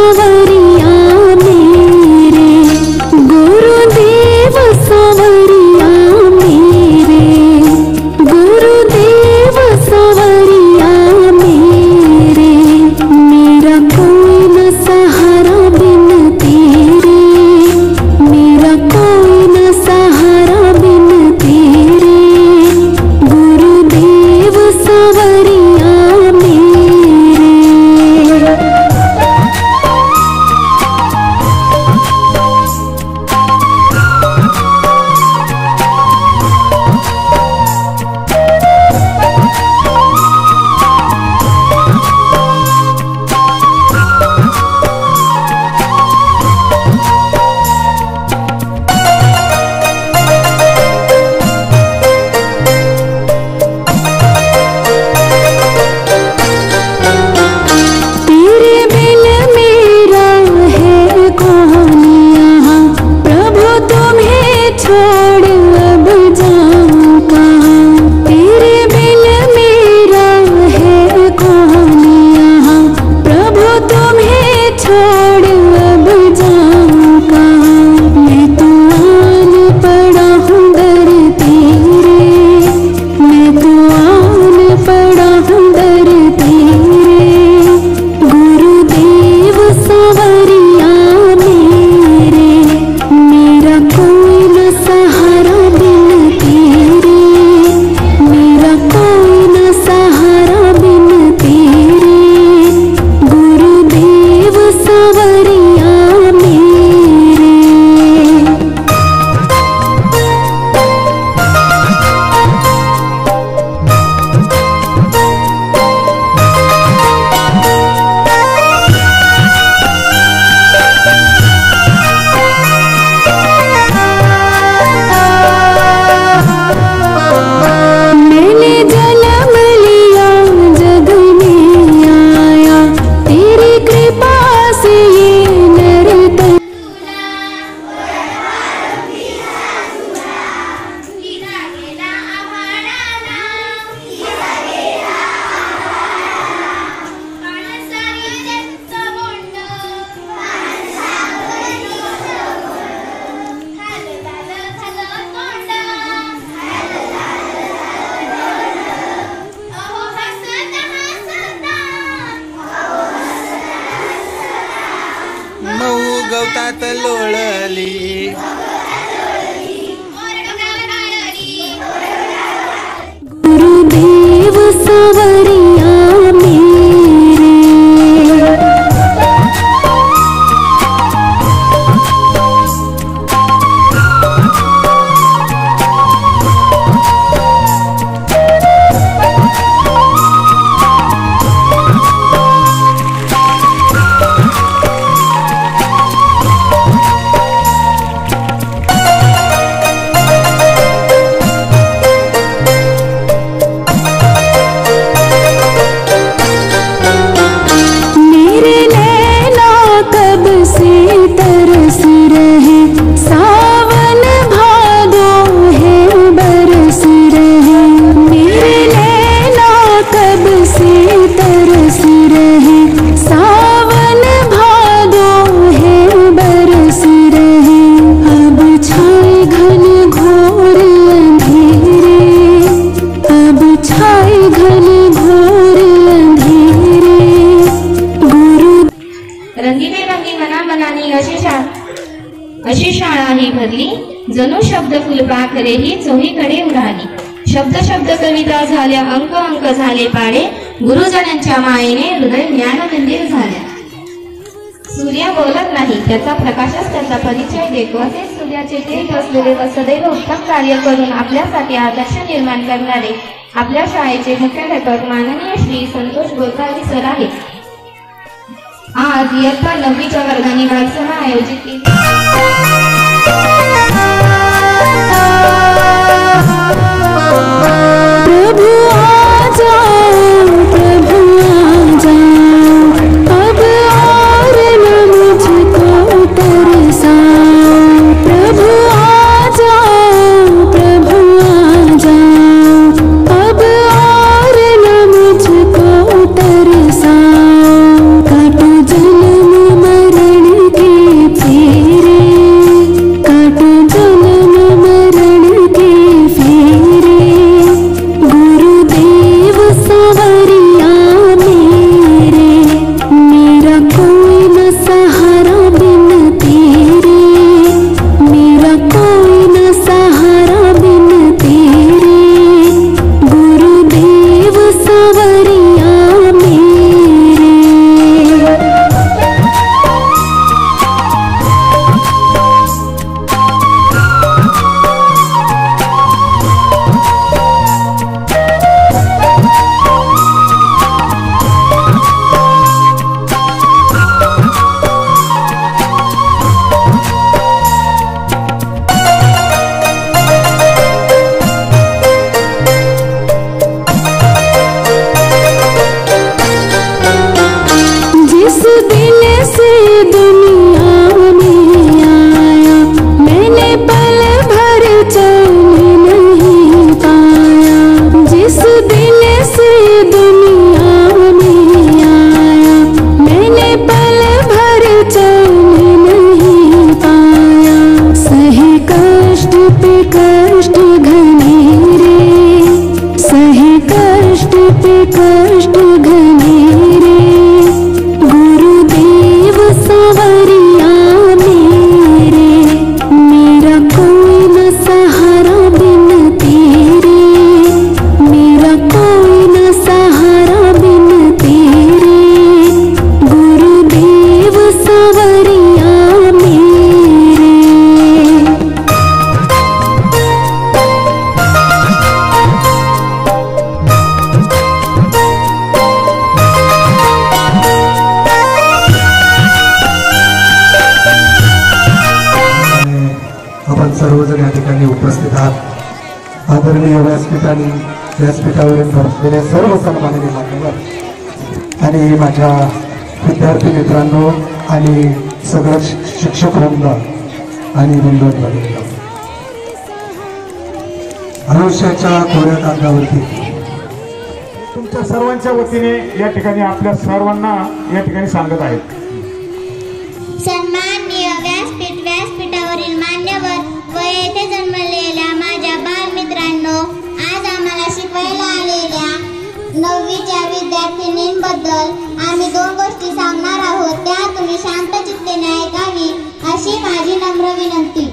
सावरिया मेरे, गुरुदेव सावरिया मेरे, गुरुदेव सावरिया मेरे, मेरा कोई न सहारा बिन तेरे, मेरा कोई न सहारा बिन तेरे, गुरुदेव सावरिया मेरे। तेरे बिन मेरा है कौन यहाँ, प्रभु तुम्हें छोड़ अब जाऊं कहाँ। तेरे बिन मेरा है कौन यहाँ, प्रभु तुम्हें छोड़ अब जाऊं कहाँ। मैं तो आन पड़ा हूँ दर तेरे, मैं तो आन पड़ा हूँ दर तेरे, गुरुदेव सावरिया मेरे, मेरा कोई न सहारा बिन तेरे, मेरा कोई न सहारा बिन तेरे, गुरुदेव सावरिया मेरे। मैंने जन्म लिया जग में आया, तेरी कृपा से ये नर्तन। मऊ गवतात लोळली, गुरुदेव सावरिया मेरे। मेरे नैना कब से तरस रहे, सावन भादो है बरस रहे। मेरे नैना कब से तरस रहे, सावन भादो है बरस रहे। अब छाए घन घोर अंधेरे, अब छाए घन घोर अंधेरे, गुरु रंगीबेरंगी मनामनानी अशी शाळा ही भरली, जणू शब्द फुलपाखरे ही चोहीकडे उडाली। शब्द शब्द कविता झाल्या, अंक अंक झाले पाडे, गुरुजनांच्या मायेने हृदय ज्ञान मंदिर झाले। सूर्य बोलत नाही, त्याचा प्रकाशच त्याचा परिचय देतो। असे सूर्याचे तेज असलेले व सदैव उत्तम कार्य करून आपल्यासाठी आदर्श निर्माण करणारे आपल्या शाळेचे मुख्याध्यापक माननीय श्री संतोष गोसावी सर आहेत। आज इयत्ता 9वीच्या वर्गाने वाचन आयोजित केली। प्रभु आ जाओ, प्रभु आ जाओ, अब और न मुझको तरसाओ। प्रभु आ जाओ, प्रभु आ जाओ, अब और न मुझको तरसाओ। काटो जन्म आपण सर्वजण या ठिकाणी उपस्थित आहात. आदरणीय व्यासपीठावरील बसलेले सर्व सन्माननीय मान्यवर आणि माझ्या विद्यार्थी मित्रांनो आणि सगळं शिक्षक वृंद आणि वृंद आयुष्याच्या कोऱ्या कागदावरती तुमच्या सर्वांच्या वतीने या ठिकाणी आपल्या सर्वांना या ठिकाणी सांगत आहेत. सन्माननीय व्यासपीठावरील मान्यवर व येथे जन्मलेल्या माझ्या बालमित्रांनो, आज आम्हाला शिकवायला आलेल्या 9वीच्या विद्यार्थिनींबद्दल आम्ही 2 गोष्टी सांगणार आहोत. त्या तुम्ही शांत चित्तेने ऐकावी अशी माझी नम्र विनंती.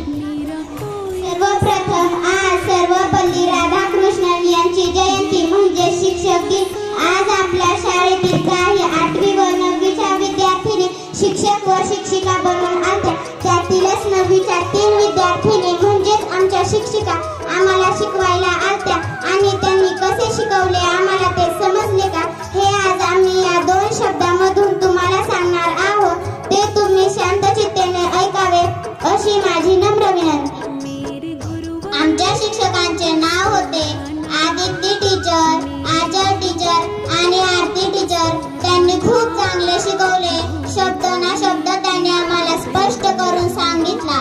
सर्वप्रथम आज सर्वपल्ली राधाकृष्णन यांची जयंती म्हणजे शिक्षक दिन. आज आपल्या शाळेतील काही 8वी व 9वीच्या विद्यार्थिनी शिक्षक व शिक्षिका बनून आल्या. त्यातीलच 9वीच्या 3 विद्यार्थिनी म्हणजेच आमच्या शिक्षिका आम्हाला शिकवायला आल्या आणि त्यांनी कसे शिकवले आम्हाला ते समजले का, हे आज आम्ही या 2 शब्दांमधून तुम्हाला सांगणार आहोत. ते तुम्ही शांत चित्तेने ऐकावे अशी माझी नम्र विनंती. आमच्या शिक्षकांचे नाव होते आदित्य टीचर, आचल टीचर आणि आरती टीचर. त्यांनी खूप चांगले शिकवले. शब्द ना शब्द त्यांनी आम्हाला स्पष्ट करून सांगितला.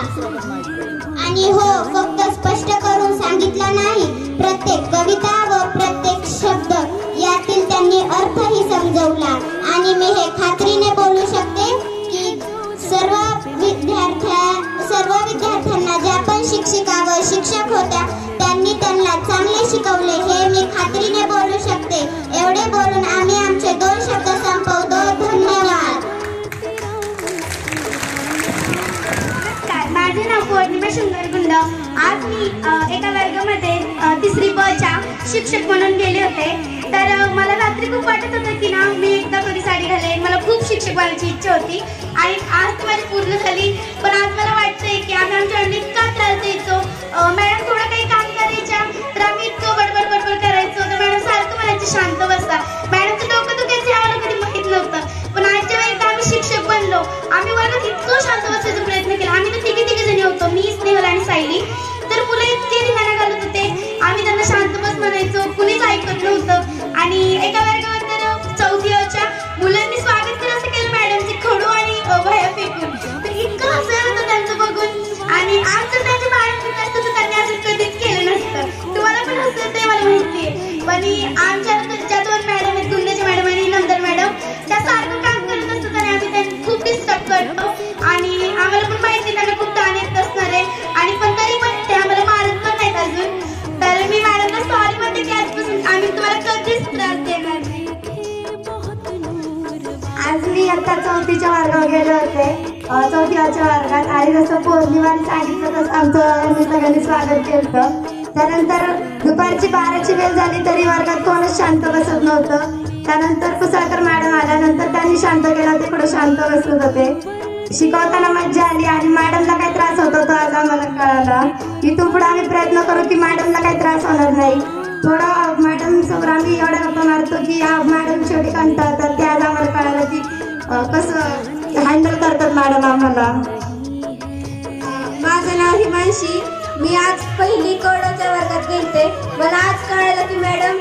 आणि हो, फक्त स्पष्ट करून सांगितला नाही, प्रत्येक कविता व प्रत्येक शब्द यातील त्यांनी अर्थही समजवला. आणि मी हे खात्रीने बोलू शकते की सर्व विद्यार्थ्यांना ज्या पण शिक्षिका व शिक्षक होत्या त्यांनी त्यांना चांगले शिकवले, हे मी खात्रीने बोलू शकते. एवढे बोलून आम्ही आमचे 2 शब्द संपवतो. धन्यवाद. माझे नाव पौर्णिमा शंकर गुंड. आज मी एका वर्गामध्ये 3री ब च्या शिक्षक म्हणून गेले होते. तर मला रात्री खूप वाटत होतं की ना मी एकदा कधी साडी घालेन. मला खूप शिक्षक बनायची इच्छा होती आणि आज ती माझी पूर्ण झाली. पण आज मला वाटतंय की आम्ही आमच्या अंडीत का त्रास द्यायचो. मॅडम थोडं काही काम करायच्या तर आम्ही इतकं बडबड करायचो. तर मॅडम सारखं म्हणायचे शांत बसा. मॅडमचं डोकं दुखायचं आम्हाला कधी माहीत नव्हतं. पण आजच्या वेळेस आम्ही शिक्षक बनलो. आम्ही वर्गात इतकं शांत बसायचा प्रयत्न केला. आम्ही तर तिघे जणी होतो, मी, स्नेहल आणि सायली. तर मुलं इतके धिंगाणा घालत होते. आम्ही त्यांना शांत बस म्हणायचो, कुणीच ऐकत नव्हतं. आणि एका वर्गावर तर 4थी अच्या मुलांनी स्वागत केलं असं केलं मॅडमचे खडू आणि वह्या फेकून. तर इतकं हसायला होतं त्यांचं बघून. आणि आज जर त्यांचे बाळण घेतलं असतं तर त्यांनी असं कधीच केलं नसतं. तुम्हाला पण हसत ते मला माहिती आहे. पण आमच्या ज्या 2 मॅडम आहेत, गुंदेची मॅडम आणि नंदर मॅडम, त्या सारखं काम करत असतात आणि आम्ही त्यांना खूप डिस्टर्ब करतो. आणि आम्हाला पण माहिती त्यांना खूप ताण येत असणार आहे. आणि पण तरी पण ते आम्हाला मारत पण नाहीत अजून. तर मी मॅडमला सॉरी म्हणते की आजपासून आम्ही तुम्हाला कधीच त्रास देणार नाही. आज मी आता 4थीच्या वर्गावर गेले होते. 4थीच्या वर्गात आणि जसं पौर्णिमाने सांगितलं तसं आमचं मी सगळ्यांनी स्वागत केलं. त्यानंतर दुपारची 12ची वेळ झाली तरी वर्गात कोणच शांत बसत नव्हतं. त्यानंतर कुसळकर मॅडम आल्यानंतर त्यांनी शांत केलं. ते थोडं शांत बसत होते. शिकवताना मज्जा आली आणि मॅडमला काही त्रास होत होता आज आम्हाला कळाला. इथून पुढे आम्ही प्रयत्न करू की मॅडमला काही त्रास होणार नाही. थोडं मॅडम समोर आम्ही एवढ्या गप्पा मारतो की मॅडम शेवटी कंटाळतात. ते आज आम्हाला कळालं की कसं हँडल करतात मॅडम आम्हाला. माझं नाव हिमांशी. मी आज 1ली कोडाच्या वर्गात गेलते. मला आज कळालं की मॅडम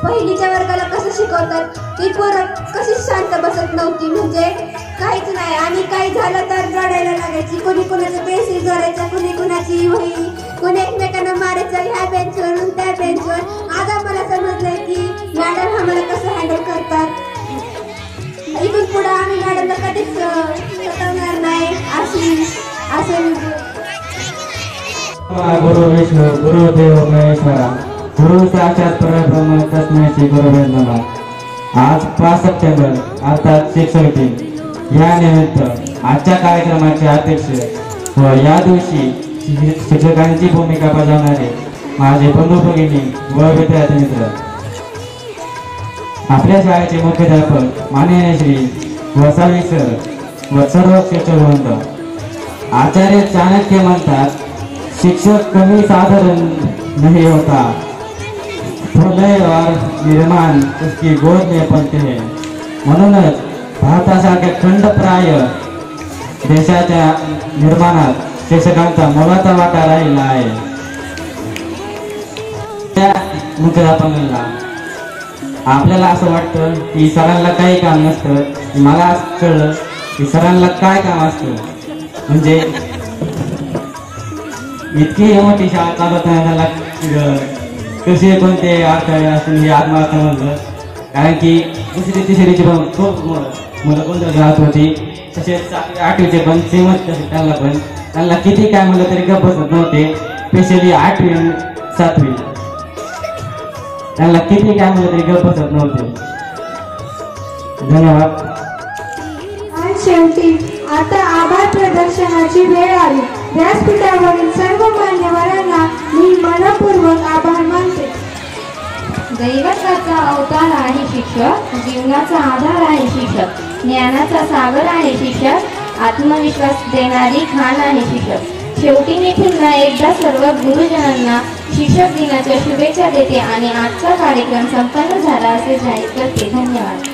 1लीच्या वर्गाला कसं शिकवतात. ती पोरं कशी शांत बसत नव्हती, म्हणजे काहीच नाही. आणि काही झालं तर रडायला लागायची. कोणी कोणाचं पेन्सिल जोडायचं, कोणी कोणाची वही, कोणी एकमेकांना मारायचं ह्या बेंचवरून त्या बेंचवर. आज आम्हाला समजलंय की मॅडम आम्हाला कसं हँडल करतात. इथून पुढे आम्ही मॅडमला कधीच सतावणार नाही असं गुरु विष्णू गुरुदेव महेश्वरा गुरु साक्षात परब्रह्म तस्मै श्री गुरवे नमः. आज 5 सप्टेंबर अर्थात शिक्षक दिन. या निमित्त आजच्या कार्यक्रमाचे अध्यक्ष व या दिवशी शिक्षकांची भूमिका बजावणारे माझे बंधू भगिनी व विद्यार्थी मित्र, आपल्या शाळेचे मुख्याध्यापक माननीय श्री वसावी सर व सर्व शिक्षक वृंद. आचार्य चाणक्य म्हणतात, शिक्षक कमी साधारण नहीं होता, प्रलय और निर्माण उसकी गोद में पलते हैं. म्हणूनच भारतासारख्या खंडप्राय देशाच्या निर्माणात शिक्षकांचा मोलाचा वाटा राहिला आहे. त्या मुख्याध्यापकांना आपल्याला असं वाटतं की सरांना काही काम नसतं. मला असं कळलं की सरांना काय काम असतं. म्हणजे इतकी मोठी शाळा चालवताना त्याला कसे कोणते अडथळे असतील हे आज मला समजलं. कारण की दुसरी तिसरीची पण खूप मुलं कोणत्या जात होती, तसेच 8वीचे पण सेमच तसे त्यांना किती काय म्हणलं तरी गप्प बसत नव्हते. स्पेशली 8वी 7वी त्यांना किती काय म्हणलं तरी गप्प बसत नव्हते. धन्यवाद. आणि शेवटी आता आभार प्रदर्शनाची वेळ आली. व्यासपीठावरील सर्व मान्यवरांना मी मनपूर्वक आभार मानते. दैवताचा अवतार आहे शिक्षक, जीवनाचा आधार आहे शिक्षक, ज्ञानाचा सागर आहे शिक्षक, आत्मविश्वास देणारी खाण आहे शिक्षक. शेवटी मी पुन्हा एकदा सर्व गुरुजनांना शिक्षक दिनाच्या शुभेच्छा देते आणि आजचा कार्यक्रम संपन्न झाला असे जाहीर करते. धन्यवाद.